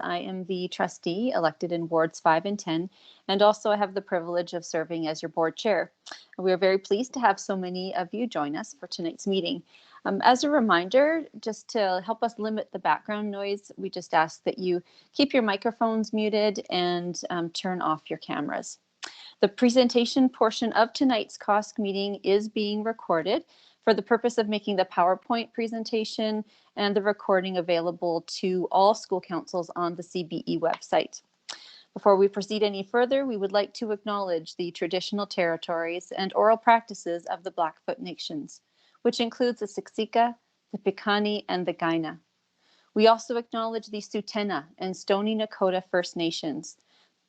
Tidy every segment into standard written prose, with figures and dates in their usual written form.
I am the trustee elected in wards 5 and 10, and also I have the privilege of serving as your board chair. We are very pleased to have so many of you join us for tonight's meeting. As a reminder, just to help us limit the background noise, we just ask that you keep your microphones muted and turn off your cameras. The presentation portion of tonight's COSC meeting is being recorded for the purpose of making the PowerPoint presentation and the recording available to all school councils on the CBE website. Before we proceed any further, we would like to acknowledge the traditional territories and oral practices of the Blackfoot Nations, which includes the Siksika, the Piikani, and the Kainai. We also acknowledge the Tsuut'ina and Stoney Nakoda First Nations,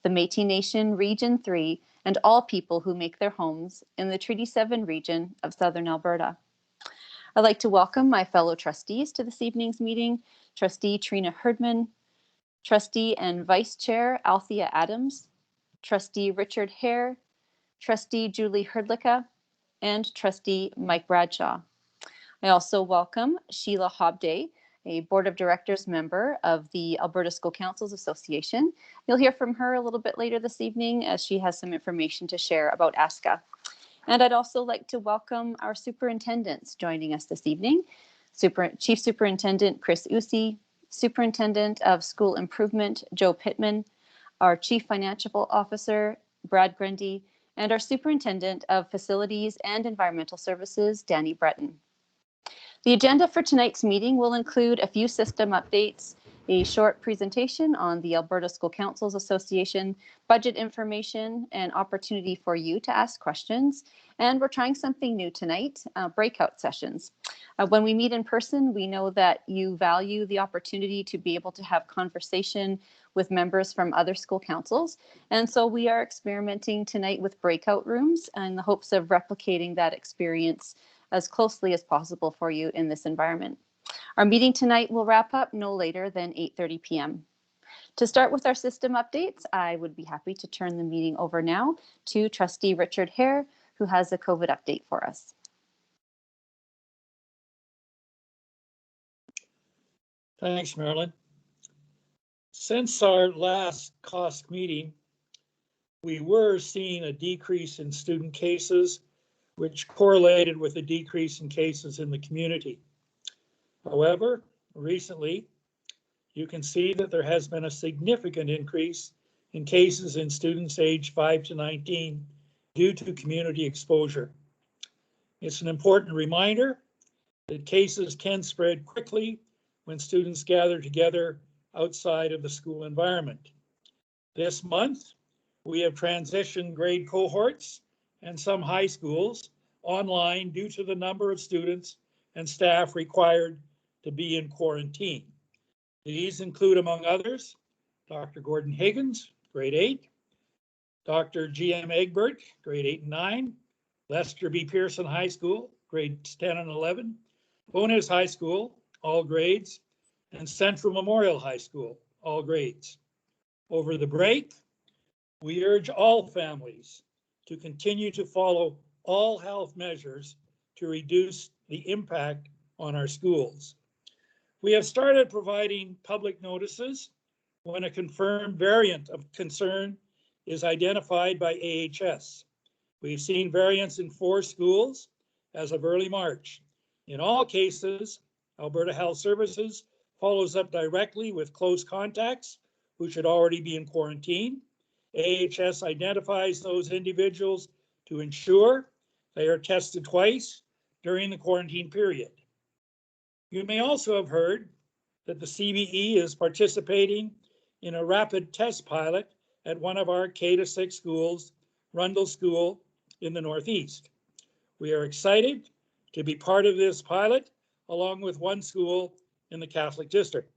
the Métis Nation Region 3, and all people who make their homes in the Treaty 7 region of Southern Alberta. I'd like to welcome my fellow trustees to this evening's meeting, Trustee Trina Herdman, Trustee and Vice Chair Althea Adams, Trustee Richard Hare, Trustee Julie Hrdlicka, and Trustee Mike Bradshaw. I also welcome Sheila Hobday, a Board of Directors member of the Alberta School Councils Association. You'll hear from her a little bit later this evening as she has some information to share about ASCA. And I'd also like to welcome our superintendents joining us this evening. Chief Superintendent Chris Usi, Superintendent of School Improvement Joe Pittman, our Chief Financial Officer Brad Grundy, and our Superintendent of Facilities and Environmental Services Danny Breton. The agenda for tonight's meeting will include a few system updates, a short presentation on the Alberta School Councils Association, budget information, and opportunity for you to ask questions. And we're trying something new tonight, breakout sessions. When we meet in person, we know that you value the opportunity to be able to have conversation with members from other school councils. And so we are experimenting tonight with breakout rooms in the hopes of replicating that experience as closely as possible for you in this environment. Our meeting tonight will wrap up no later than 8:30 p.m. To start with our system updates, I would be happy to turn the meeting over now to Trustee Richard Hare, who has a COVID update for us. Thanks, Marilyn. Since our last COSC meeting, we were seeing a decrease in student cases, which correlated with a decrease in cases in the community. However, recently, you can see that there has been a significant increase in cases in students aged 5 to 19 due to community exposure. It's an important reminder that cases can spread quickly when students gather together outside of the school environment. This month, we have transitioned grade cohorts and some high schools online due to the number of students and staff required to be in quarantine. These include, among others, Dr. Gordon Higgins, grade 8, Dr. G.M. Egbert, grade 8 and 9, Lester B. Pearson High School, grades 10 and 11, Bowness High School, all grades, and Central Memorial High School, all grades. Over the break, we urge all families to continue to follow all health measures to reduce the impact on our schools. We have started providing public notices when a confirmed variant of concern is identified by AHS. We've seen variants in 4 schools as of early March. In all cases, Alberta Health Services follows up directly with close contacts who should already be in quarantine. AHS identifies those individuals to ensure they are tested twice during the quarantine period. You may also have heard that the CBE is participating in a rapid test pilot at one of our K-6 schools, Rundle School in the Northeast. We are excited to be part of this pilot along with one school in the Catholic District.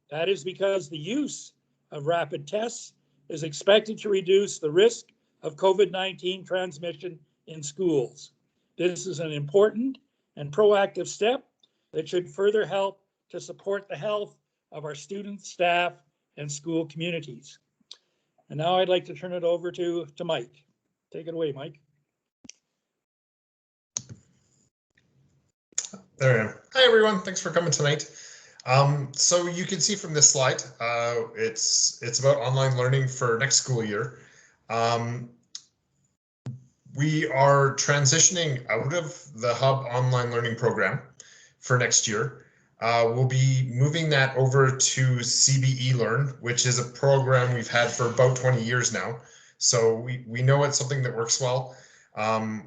That is because the use of rapid tests is expected to reduce the risk of COVID-19 transmission in schools. This is an important and proactive step that should further help to support the health of our students, staff, and school communities. And now I'd like to turn it over to Mike. Take it away, Mike. There I am. Hi, everyone. Thanks for coming tonight. So you can see from this slide, it's about online learning for next school year. We are transitioning out of the Hub online learning program for next year. We'll be moving that over to Cbe Learn, which is a program we've had for about 20 years now. So we know it's something that works well.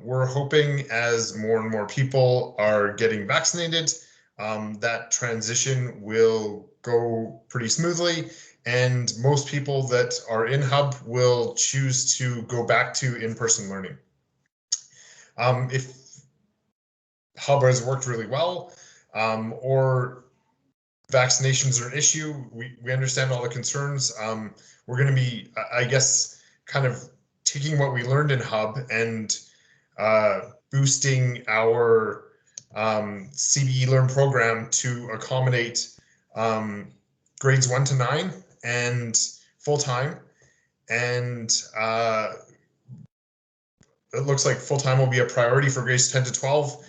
We're hoping as more and more people are getting vaccinated, that transition will go pretty smoothly, and most people that are in Hub will choose to go back to in-person learning. If Hub has worked really well, or vaccinations are an issue, we understand all the concerns. We're going to be, I guess, kind of taking what we learned in Hub and boosting our Cbe Learn program to accommodate grades 1 to 9 and full-time. And it looks like full-time will be a priority for grades 10 to 12,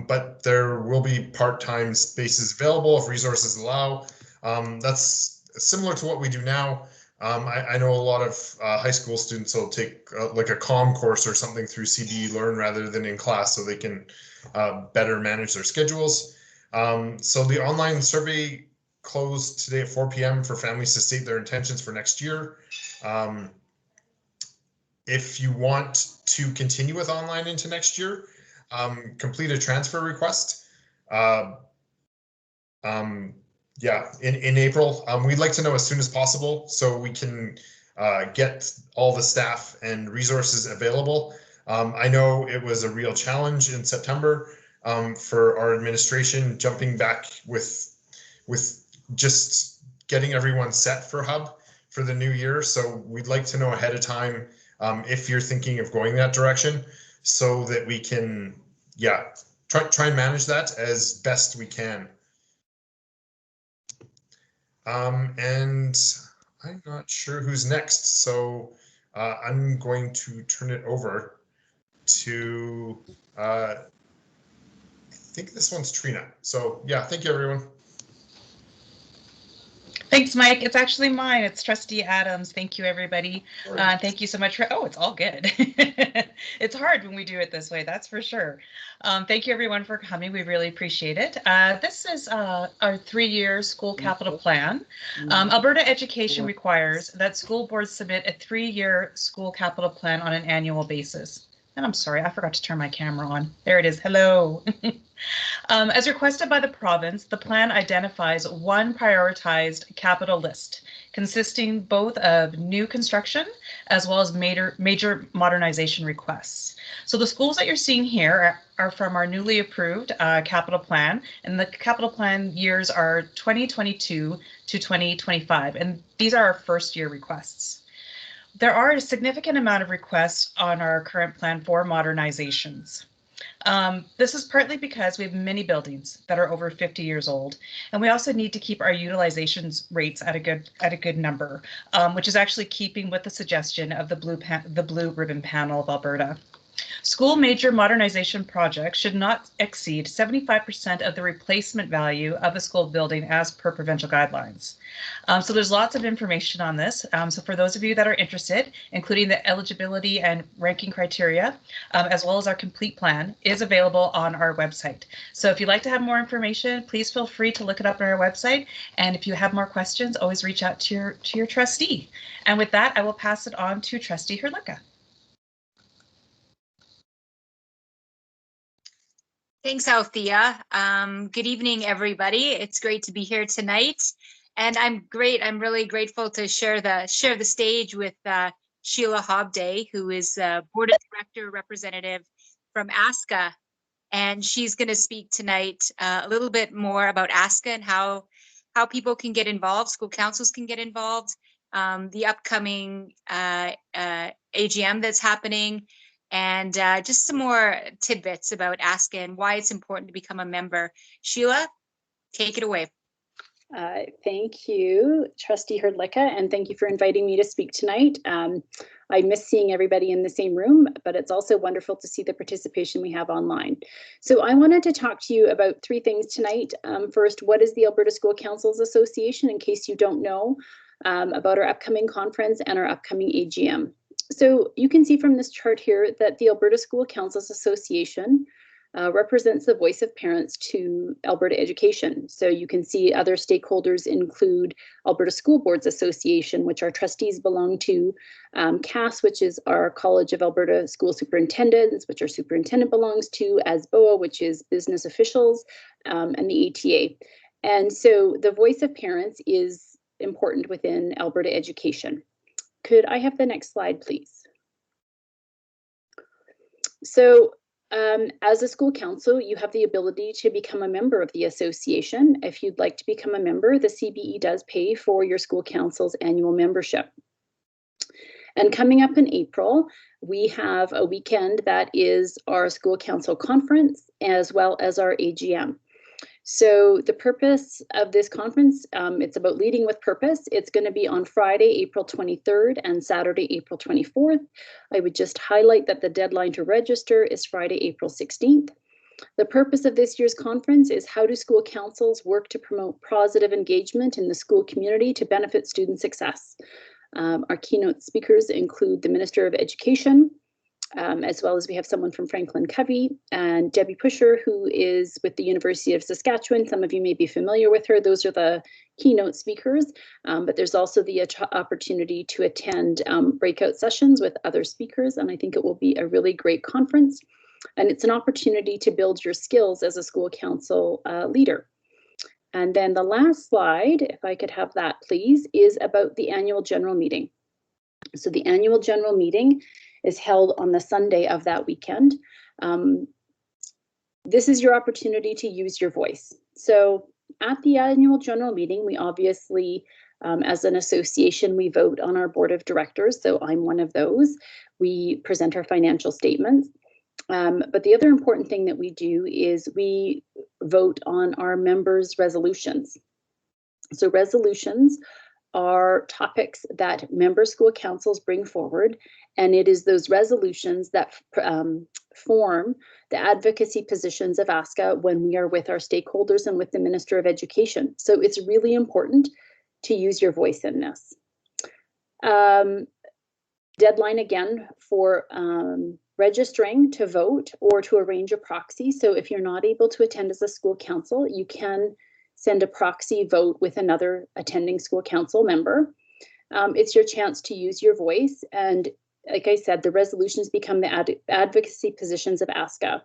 but there will be part-time spaces available if resources allow. That's similar to what we do now. I know a lot of high school students will take like a comm course or something through Cbe Learn rather than in class, so they can better manage their schedules. So the online survey closed today at 4 p.m. for families to state their intentions for next year. If you want to continue with online into next year, complete a transfer request. Yeah, in April. We'd like to know as soon as possible so we can get all the staff and resources available. I know it was a real challenge in September for our administration, jumping back with just getting everyone set for Hub for the new year. So we'd like to know ahead of time if you're thinking of going that direction, so that we can, yeah, try and manage that as best we can. And I'm not sure who's next, so I'm going to turn it over to, I think this one's Trina. So yeah, thank you, everyone. Thanks, Mike. It's actually mine. It's Trustee Adams. Thank you, everybody. Thank you so much for, oh, it's all good. It's hard when we do it this way, that's for sure. Thank you, everyone, for coming. We really appreciate it. This is our 3-year school capital plan. Alberta education requires that school boards submit a 3-year school capital plan on an annual basis. And I'm sorry, I forgot to turn my camera on. There it is. Hello. As requested by the province, the plan identifies one prioritized capital list consisting both of new construction as well as major modernization requests. So the schools that you're seeing here are from our newly approved capital plan, and the capital plan years are 2022 to 2025, and these are our first-year requests. There are a significant amount of requests on our current plan for modernizations. This is partly because we have many buildings that are over 50 years old, and we also need to keep our utilization rates at a good number, which is actually keeping with the suggestion of the blue ribbon panel of Alberta. School major modernization projects should not exceed 75% of the replacement value of a school building as per provincial guidelines. So there's lots of information on this. So for those of you that are interested, including the eligibility and ranking criteria, as well as our complete plan, is available on our website. So if you'd like to have more information, please feel free to look it up on our website. And if you have more questions, always reach out to your trustee. And with that, I will pass it on to Trustee Herlicka. Thanks, Althea. Good evening, everybody. It's great to be here tonight, and I'm really grateful to share the stage with Sheila Hobday, who is Board of Director representative from ASCA, and she's going to speak tonight a little bit more about ASCA and how people can get involved, school councils can get involved, the upcoming AGM that's happening, and just some more tidbits about ASCA and why it's important to become a member. Sheila, take it away. Thank you, Trustee Hrdlicka, and thank you for inviting me to speak tonight. I miss seeing everybody in the same room, but it's also wonderful to see the participation we have online. So I wanted to talk to you about three things tonight. First, what is the Alberta School Councils Association, in case you don't know, about our upcoming conference and our upcoming AGM. So you can see from this chart here that the Alberta School Councils Association represents the voice of parents to Alberta education. So you can see other stakeholders include Alberta School Boards Association, which our trustees belong to, CAS, which is our College of Alberta School Superintendents, which our superintendent belongs to, ASBOA, which is business officials, and the ATA. And so the voice of parents is important within Alberta education. Could I have the next slide, please? So as a school council, you have the ability to become a member of the association. If you'd like to become a member, the CBE does pay for your school council's annual membership. And coming up in April, we have a weekend that is our school council conference as well as our AGM. So the purpose of this conference, it's about leading with purpose. It's going to be on Friday, April 23rd and Saturday, April 24th. I would just highlight that the deadline to register is Friday, April 16th. The purpose of this year's conference is how do school councils work to promote positive engagement in the school community to benefit student success. Our keynote speakers include the Minister of Education, as well as we have someone from Franklin Covey and Debbie Pusher, who is with the University of Saskatchewan. Some of you may be familiar with her. Those are the keynote speakers, but there's also the opportunity to attend breakout sessions with other speakers, and I think it will be a really great conference. And it's an opportunity to build your skills as a school council leader. And then the last slide, if I could have that please, is about the annual general meeting. So the annual general meeting is held on the Sunday of that weekend. This is your opportunity to use your voice. So at the annual general meeting, we obviously, as an association, we vote on our board of directors. So I'm one of those. We present our financial statements. But the other important thing that we do is we vote on our members' resolutions. So resolutions are topics that member school councils bring forward, and it is those resolutions that form the advocacy positions of ASCA when we are with our stakeholders and with the Minister of Education. So it's really important to use your voice in this. Deadline again for registering to vote or to arrange a proxy. So if you're not able to attend as a school council, you can send a proxy vote with another attending school council member. It's your chance to use your voice. And like I said, the resolutions become the advocacy positions of ASCA.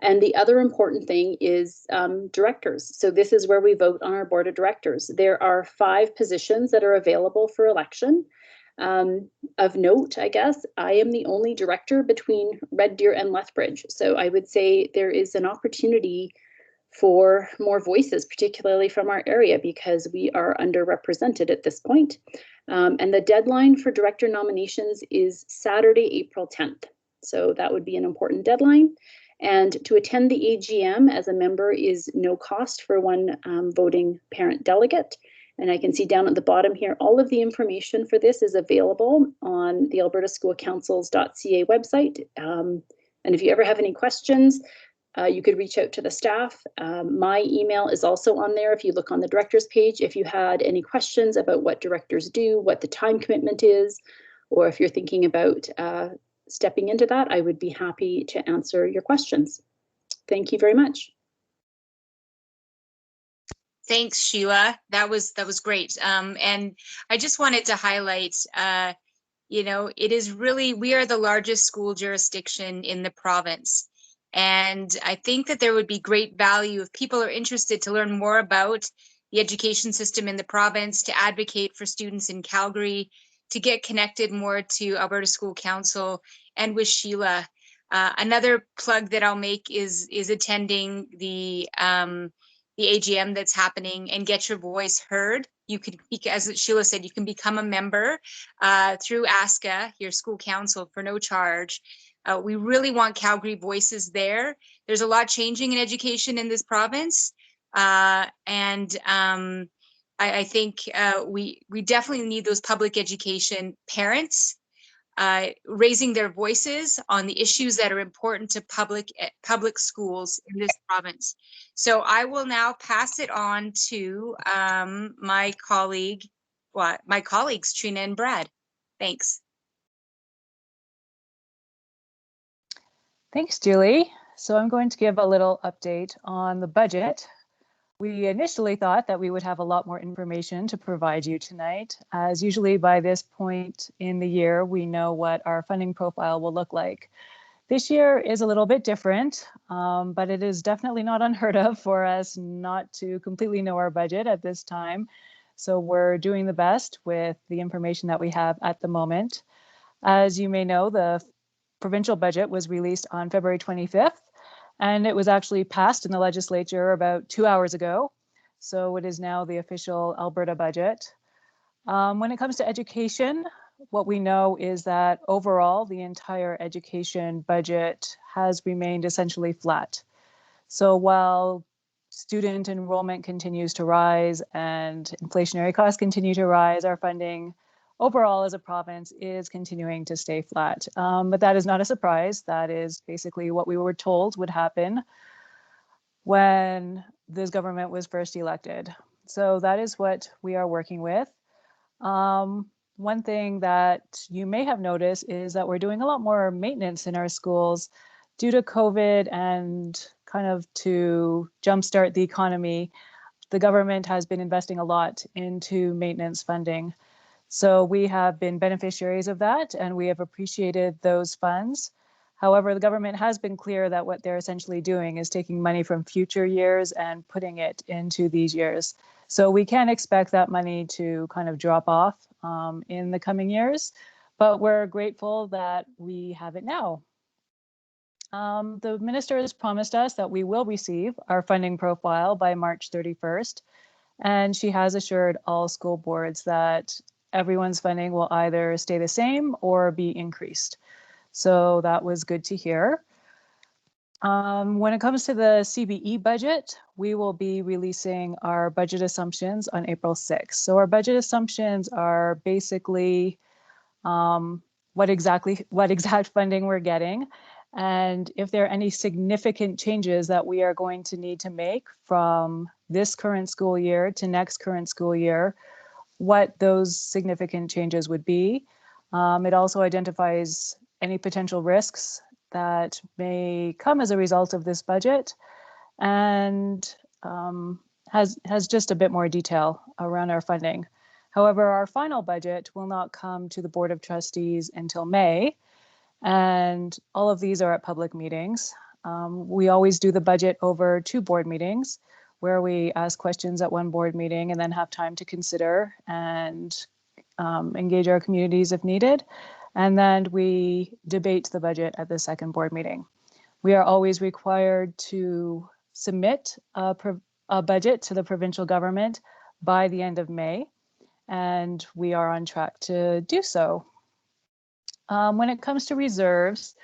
And the other important thing is directors. So this is where we vote on our board of directors. There are 5 positions that are available for election. Of note, I guess, I am the only director between Red Deer and Lethbridge. So I would say there is an opportunity for more voices, particularly from our area, because we are underrepresented at this point. And the deadline for director nominations is Saturday, April 10th. So that would be an important deadline. And to attend the AGM as a member is no cost for one voting parent delegate. And I can see down at the bottom here, all of the information for this is available on the Alberta School Councils.ca website. And if you ever have any questions, you could reach out to the staff. My email is also on there if you look on the directors page. If you had any questions about what directors do, what the time commitment is, or if you're thinking about stepping into that, I would be happy to answer your questions. Thank you very much. Thanks, Sheila. That was great. And I just wanted to highlight, you know, it is really, we are the largest school jurisdiction in the province. And I think that there would be great value if people are interested to learn more about the education system in the province, to advocate for students in Calgary, to get connected more to Alberta School Council and with Sheila. Another plug that I'll make is attending the AGM that's happening and get your voice heard. You could, as Sheila said, you can become a member through ASCA, your school council, for no charge. We really want Calgary voices there. There's a lot changing in education in this province. I think we definitely need those public education parents raising their voices on the issues that are important to public schools in this province. So I will now pass it on to my colleagues, Trina and Brad. Thanks. Thanks, Julie. So I'm going to give a little update on the budget. We initially thought that we would have a lot more information to provide you tonight, as usually by this point in the year, we know what our funding profile will look like. This year is a little bit different, but it is definitely not unheard of for us not to completely know our budget at this time. So we're doing the best with the information that we have at the moment. As you may know, the provincial budget was released on February 25th. And it was actually passed in the legislature about 2 hours ago. So it is now the official Alberta budget. When it comes to education, what we know is that overall, the entire education budget has remained essentially flat. So while student enrollment continues to rise and inflationary costs continue to rise, our funding overall as a province is continuing to stay flat. But that is not a surprise. That is basically what we were told would happen when this government was first elected. So that is what we are working with. One thing that you may have noticed is that we're doing a lot more maintenance in our schools due to COVID and kind of to jumpstart the economy. The government has been investing a lot into maintenance funding. So we have been beneficiaries of that and we have appreciated those funds. However, the government has been clear that what they're essentially doing is taking money from future years and putting it into these years. So we can expect that money to kind of drop off in the coming years, but we're grateful that we have it now. The minister has promised us that we will receive our funding profile by March 31st, and she has assured all school boards that everyone's funding will either stay the same or be increased. So that was good to hear. When it comes to the CBE budget, we will be releasing our budget assumptions on April 6th. So our budget assumptions are basically what exact funding we're getting, and if there are any significant changes that we are going to need to make from this current school year to next current school year, what those significant changes would be. It also identifies any potential risks that may come as a result of this budget, and has just a bit more detail around our funding. However, our final budget will not come to the Board of Trustees until May, and all of these are at public meetings. We always do the budget over 2 board meetings, where we ask questions at one board meeting and then have time to consider and engage our communities if needed. And then we debate the budget at the second board meeting. We are always required to submit a budget to the provincial government by the end of May, and we are on track to do so. When it comes to reserves,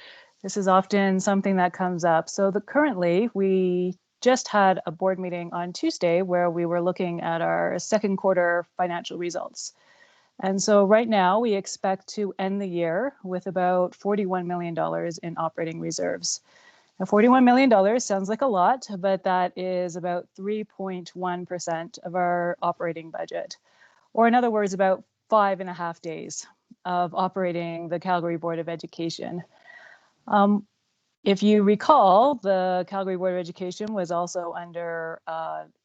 this is often something that comes up. So currently, we just had a board meeting on Tuesday where we were looking at our second quarter financial results. And so right now we expect to end the year with about $41 million in operating reserves. Now, $41 million sounds like a lot, but that is about 3.1% of our operating budget, or in other words, about 5.5 days of operating the Calgary Board of Education. If you recall, the Calgary Board of Education was also under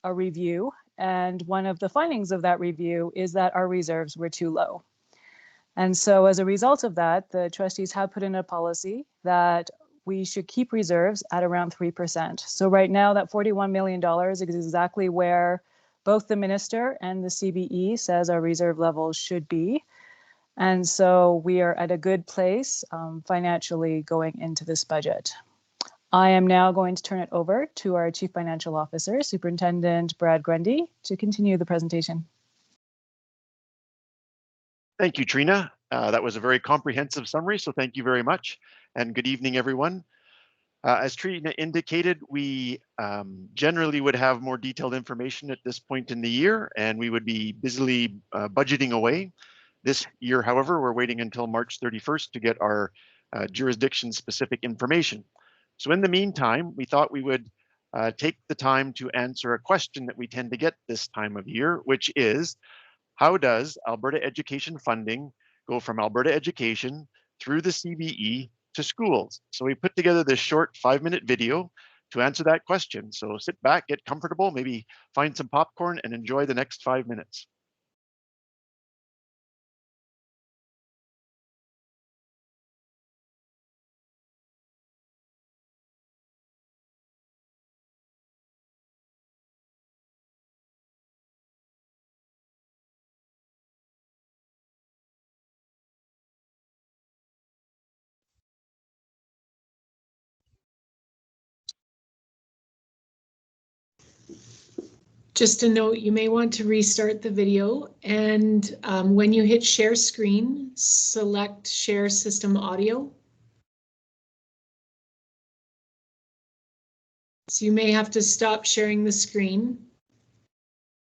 a review, and one of the findings of that review is that our reserves were too low. And so as a result of that, the trustees have put in a policy that we should keep reserves at around 3%. So right now that $41 million is exactly where both the minister and the CBE says our reserve levels should be. And so we are at a good place financially going into this budget. I am now going to turn it over to our Chief Financial Officer, Superintendent Brad Grundy, to continue the presentation. Thank you, Trina. That was a very comprehensive summary, so thank you very much. And good evening, everyone. As Trina indicated, we generally would have more detailed information at this point in the year, and we would be busily budgeting away. This year, however, we're waiting until March 31st to get our jurisdiction-specific information. So in the meantime, we thought we would take the time to answer a question that we tend to get this time of year, which is, how does Alberta education funding go from Alberta Education through the CBE to schools? So we put together this short 5-minute video to answer that question. So sit back, get comfortable, maybe find some popcorn and enjoy the next 5 minutes. Just a note, you may want to restart the video, and when you hit share screen, select share system audio. So you may have to stop sharing the screen,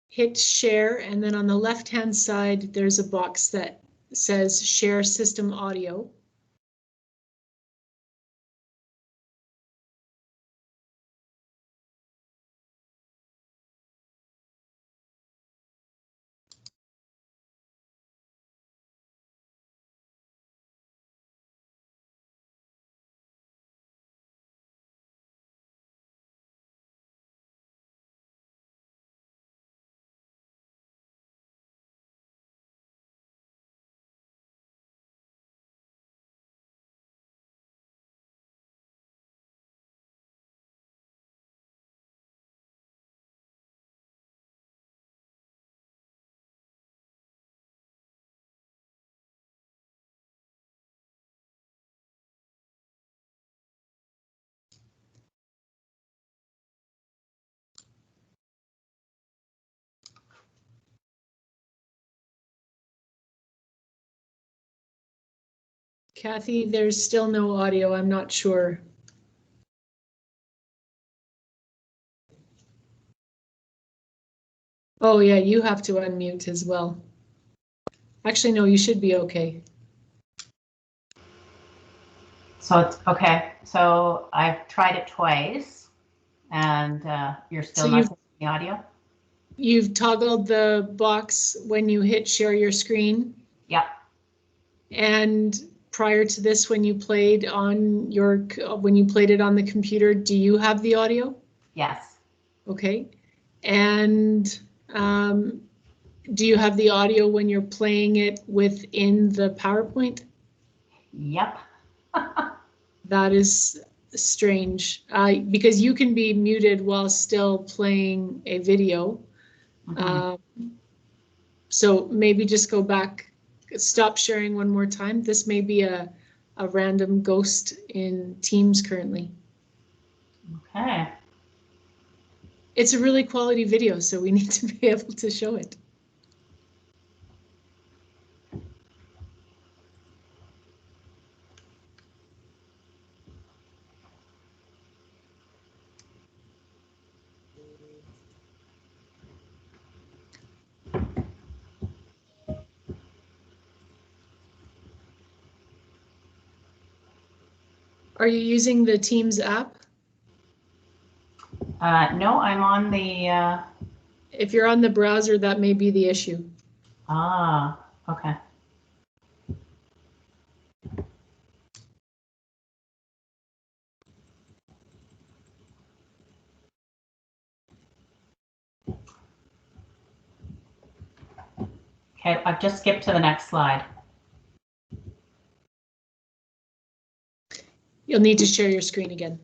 hit share, and then on the left-hand side, there's a box that says share system audio. Kathy, there's still no audio. I'm not sure. Oh yeah, you have to unmute as well. Actually, no, you should be okay. So it's okay. So I've tried it twice and you're still not getting the audio? You've toggled the box when you hit share your screen? Yep. And prior to this, when you played on your, when you played it on the computer, do you have the audio? Yes. Okay. And do you have the audio when you're playing it within the PowerPoint? Yep. That is strange because you can be muted while still playing a video. So maybe just go back, stop sharing one more time. This may be a random ghost in Teams currently. Okay. It's a really quality video, so we need to be able to show it. Are you using the Teams app? No, I'm on the... If you're on the browser, that may be the issue. Ah, okay. Okay, I've just skipped to the next slide. You'll need to share your screen again.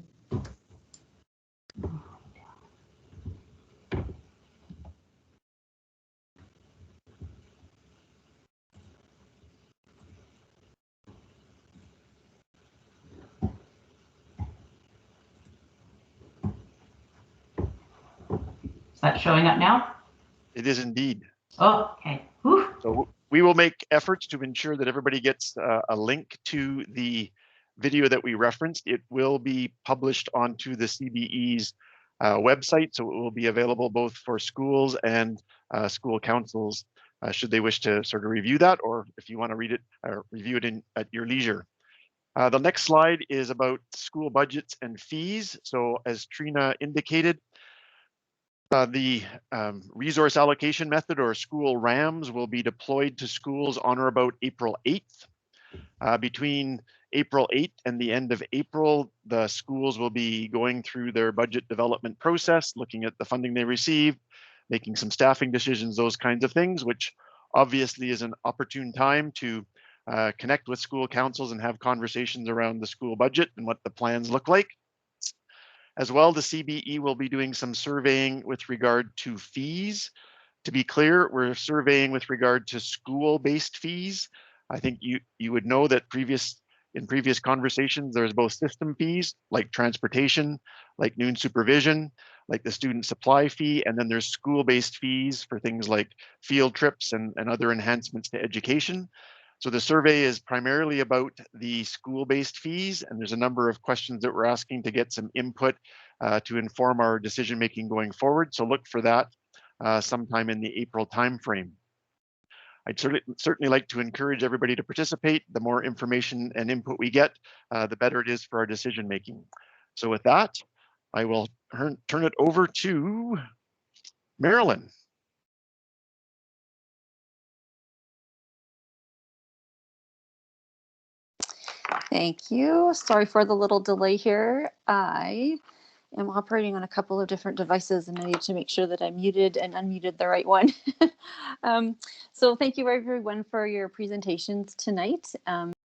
Is that showing up now? It is indeed. Oh, okay. Whew. So we will make efforts to ensure that everybody gets a link to the video that we referenced, it will be published onto the CBE's website, so it will be available both for schools and school councils should they wish to sort of review that, or if you want to read it or review it at your leisure. The next slide is about school budgets and fees. So as Trina indicated, the resource allocation method, or school RAMs, will be deployed to schools on or about April 8th. Between April 8th and the end of April, the schools will be going through their budget development process, looking at the funding they receive, making some staffing decisions, those kinds of things, which obviously is an opportune time to connect with school councils and have conversations around the school budget and what the plans look like. As well, the CBE will be doing some surveying with regard to fees. To be clear, we're surveying with regard to school-based fees. I think you would know that in previous conversations, there's both system fees like transportation, like noon supervision, like the student supply fee, and then there's school-based fees for things like field trips and other enhancements to education. So the survey is primarily about the school-based fees, and there's a number of questions that we're asking to get some input to inform our decision-making going forward. So look for that sometime in the April timeframe. I'd certainly like to encourage everybody to participate. The more information and input we get, the better it is for our decision-making. So with that, I will turn it over to Marilyn. Thank you. Sorry for the little delay here. I am operating on a couple of different devices and I need to make sure that I muted and unmuted the right one. So thank you everyone for your presentations tonight.